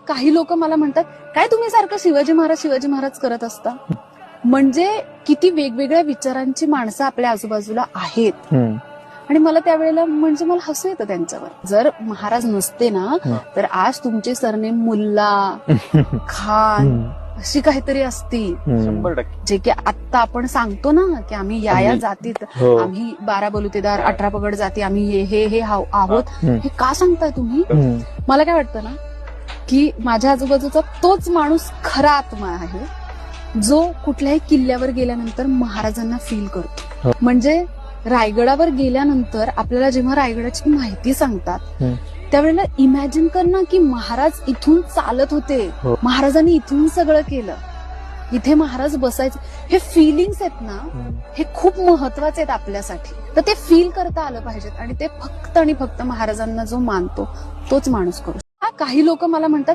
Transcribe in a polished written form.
काही लोक मला म्हणतात, काय तुम्ही सारखं शिवाजी महाराज करत असता. म्हणजे किती वेगवेगळ्या विचारांची माणसं आपल्या आजूबाजूला आहेत. आणि मला त्यावेळेला म्हणजे मला हसू येतं त्यांच्यावर. जर महाराज नसते ना तर आज तुमचे सरनेम मुल्ला, खान अशी काहीतरी असती. 100%. जे की आता आपण सांगतो ना की आम्ही या जातीत, आम्ही 12 बलुतेदार 18 पगड जाती, आम्ही हे आहोत. हे का सांगताय तुम्ही? मला काय वाटतं ना की माझ्या आजूबाजूचा तोच माणूस खरा आत्मा आहे जो कुठल्याही किल्ल्यावर गेल्यानंतर महाराजांना फील करतो. म्हणजे रायगडावर गेल्यानंतर आपल्याला जेव्हा रायगडाची माहिती सांगतात त्यावेळेला इमॅजिन कर ना की महाराज इथून चालत होते, महाराजांनी इथून सगळं केलं, इथे महाराज बसायचे. हे फिलिंग्स आहेत ना, हे खूप महत्वाचे आहेत आपल्यासाठी. तर ते फील करता आलं पाहिजेत आणि ते फक्त आणि फक्त महाराजांना जो मानतो तोच माणूस करू. काही लोक मला म्हणतात